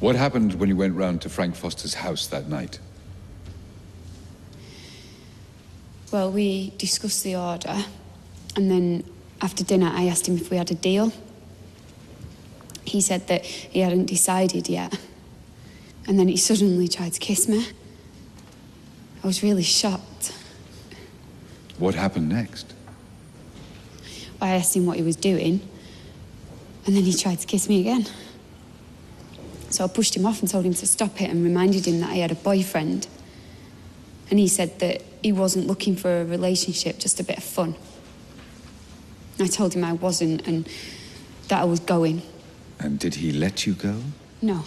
What happened when you went round to Frank Foster's house that night? Well, we discussed the order, and then after dinner I asked him if we had a deal. He said that he hadn't decided yet, and then he suddenly tried to kiss me. I was really shocked. What happened next? I asked him what he was doing, and then he tried to kiss me again. So I pushed him off and told him to stop it and reminded him that I had a boyfriend. And he said that he wasn't looking for a relationship, just a bit of fun. I told him I wasn't and that I was going. And did he let you go? No.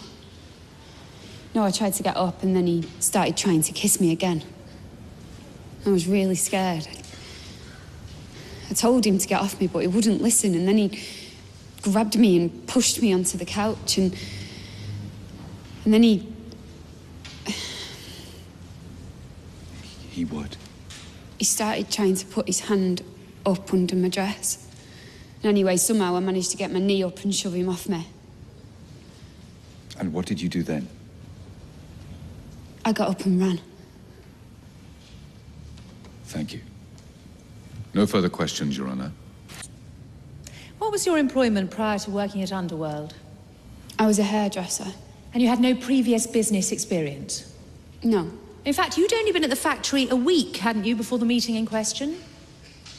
No, I tried to get up and then he started trying to kiss me again. I was really scared. I told him to get off me, but he wouldn't listen, and then he grabbed me and pushed me onto the couch, and then he... He what? He started trying to put his hand up under my dress. And anyway, somehow I managed to get my knee up and shove him off me. And what did you do then? I got up and ran. Thank you. No further questions, Your Honor. What was your employment prior to working at Underworld? I was a hairdresser. And you had no previous business experience? No. In fact, you'd only been at the factory a week, hadn't you, before the meeting in question?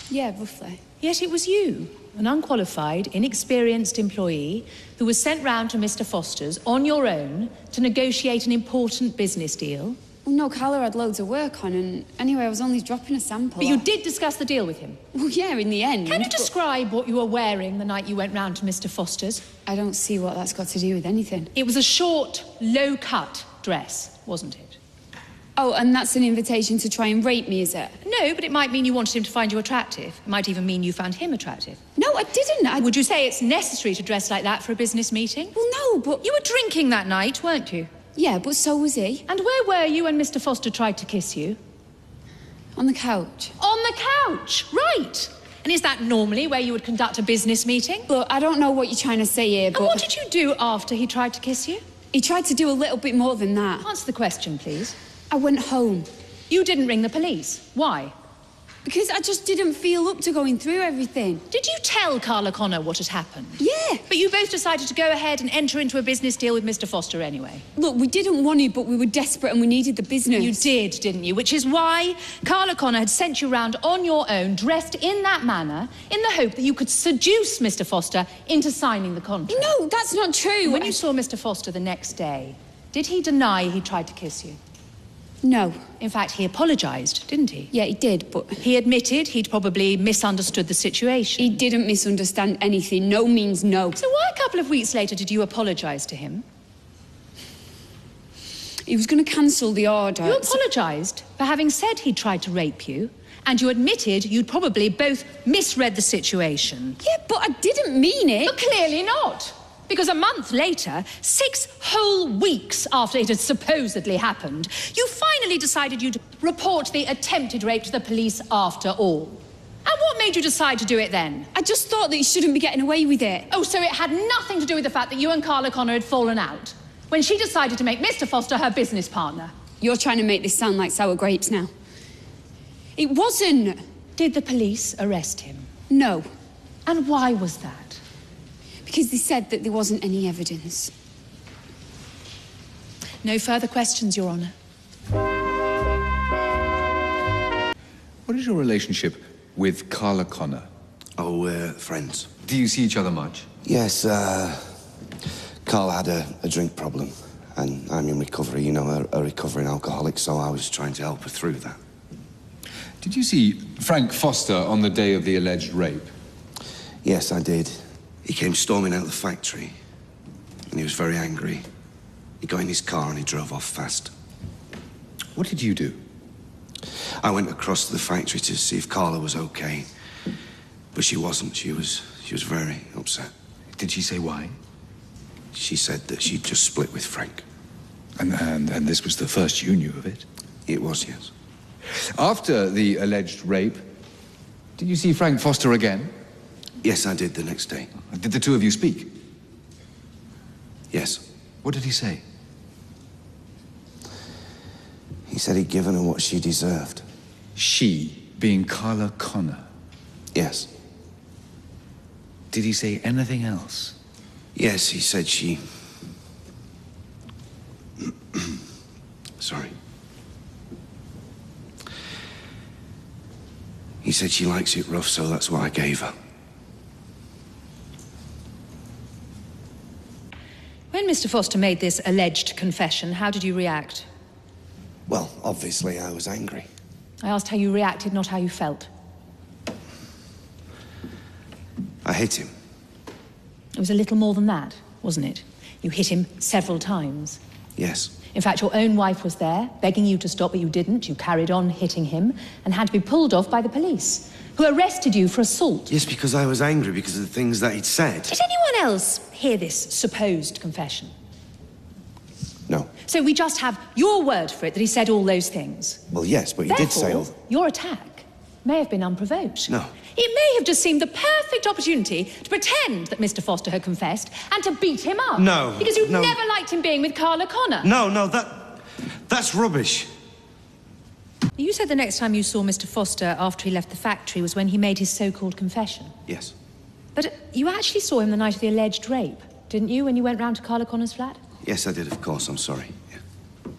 Yeah, roughly. Yet it was you, an unqualified, inexperienced employee, who was sent round to Mr. Foster's on your own to negotiate an important business deal. Well, no, Carla had loads of work on, and anyway, I was only dropping a sample. But you did discuss the deal with him? Well, yeah, in the end. Can you describe what you were wearing the night you went round to Mr. Foster's? I don't see what that's got to do with anything. It was a short, low-cut dress, wasn't it? Oh, and that's an invitation to try and rape me, is it? No, but it might mean you wanted him to find you attractive. It might even mean you found him attractive. No, I didn't. Would you say it's necessary to dress like that for a business meeting? Well, no, but... You were drinking that night, weren't you? Yeah, but so was he. And where were you when Mr. Foster tried to kiss you? On the couch. On the couch, right. And is that normally where you would conduct a business meeting? Look, I don't know what you're trying to say here, but... And what did you do after he tried to kiss you? He tried to do a little bit more than that. Answer the question, please. I went home. You didn't ring the police. Why? Because I just didn't feel up to going through everything. Did you tell Carla Connor what had happened? Yeah. But you both decided to go ahead and enter into a business deal with Mr. Foster anyway. Look, we didn't want it, but we were desperate and we needed the business. You did, didn't you? Which is why Carla Connor had sent you round on your own, dressed in that manner, in the hope that you could seduce Mr. Foster into signing the contract. No, that's not true. When you saw Mr. Foster the next day, did he deny he tried to kiss you? No. In fact, he apologised, didn't he? Yeah, he did, but... He admitted he'd probably misunderstood the situation. He didn't misunderstand anything. No means no. So why a couple of weeks later did you apologise to him? He was going to cancel the order. You apologised for having said he'd tried to rape you, and you admitted you'd probably both misread the situation. Yeah, but I didn't mean it. But clearly not. Because a month later, 6 whole weeks after it had supposedly happened, you finally decided you'd report the attempted rape to the police after all. And what made you decide to do it then? I just thought that he shouldn't be getting away with it. Oh, so it had nothing to do with the fact that you and Carla Connor had fallen out when she decided to make Mr. Foster her business partner? You're trying to make this sound like sour grapes now. It wasn't. Did the police arrest him? No. And why was that? Because they said that there wasn't any evidence. No further questions, Your Honour. What is your relationship with Carla Connor? Oh, we're friends. Do you see each other much? Yes, Carl had a drink problem, and I'm in recovery, you know, a recovering alcoholic, so I was trying to help her through that. Did you see Frank Foster on the day of the alleged rape? Yes, I did. He came storming out of the factory, and he was very angry. He got in his car and he drove off fast. What did you do? I went across to the factory to see if Carla was okay, but she wasn't. She was very upset. Did she say why? She said that she'd just split with Frank. And this was the first you knew of it? It was, yes. After the alleged rape, did you see Frank Foster again? Yes, I did the next day. Did the two of you speak? Yes. What did he say? He said he'd given her what she deserved. She being Carla Connor. Yes. Did he say anything else? Yes, he said she... Sorry. He said she likes it rough, so that's what I gave her. When Mr. Foster made this alleged confession, how did you react? Well, obviously I was angry. I asked how you reacted, not how you felt. I hit him. It was a little more than that, wasn't it? You hit him several times. Yes. In fact, your own wife was there, begging you to stop, but you didn't. You carried on hitting him and had to be pulled off by the police, who arrested you for assault. Yes, because I was angry because of the things that he'd said. Did anyone else hear this supposed confession? No. So we just have your word for it that he said all those things? Well, yes, but he did say all... Therefore, your attack may have been unprovoked. No. It may have just seemed the perfect opportunity to pretend that Mr. Foster had confessed and to beat him up. No. Because you've no. never liked him being with Carla Connor. No, that's rubbish. You said the next time you saw Mr. Foster after he left the factory was when he made his so-called confession. Yes. But you actually saw him the night of the alleged rape, didn't you, when you went round to Carla Connor's flat? Yes, I did, of course. I'm sorry. Yeah.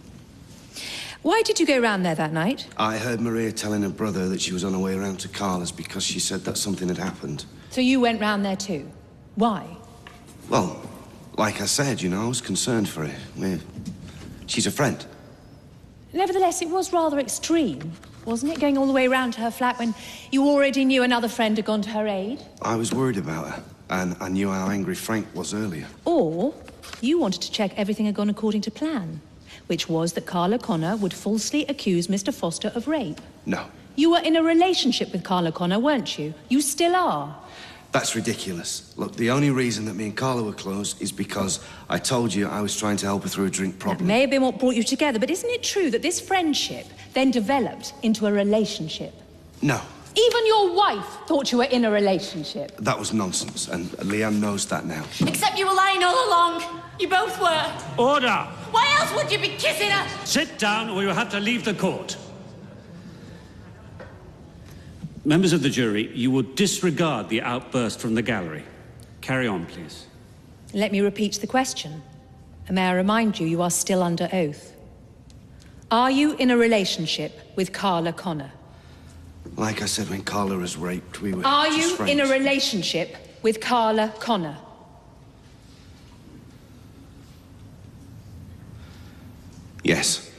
Why did you go round there that night? I heard Maria telling her brother that she was on her way around to Carla's because she said that something had happened. So you went round there too? Why? Well, like I said, you know, I was concerned for her. She's a friend. Nevertheless, it was rather extreme, wasn't it? Going all the way round to her flat when you already knew another friend had gone to her aid? I was worried about her, and I knew how angry Frank was earlier. Or you wanted to check everything had gone according to plan, which was that Carla Connor would falsely accuse Mr. Foster of rape. No. You were in a relationship with Carla Connor, weren't you? You still are. That's ridiculous. Look, the only reason that me and Carla were close is because I told you I was trying to help her through a drink That problem. may have been what brought you together, but isn't it true that this friendship then developed into a relationship? No. Even your wife thought you were in a relationship. That was nonsense, and Leanne knows that now. Except you were lying all along. You both were. Order! Why else would you be kissing her? Sit down or you'll have to leave the court. Members of the jury, you will disregard the outburst from the gallery. Carry on, please. Let me repeat the question. And may I remind you, you are still under oath. Are you in a relationship with Carla Connor? Like I said, when Carla was raped, we were Are just you friends. in a relationship with Carla Connor? Yes.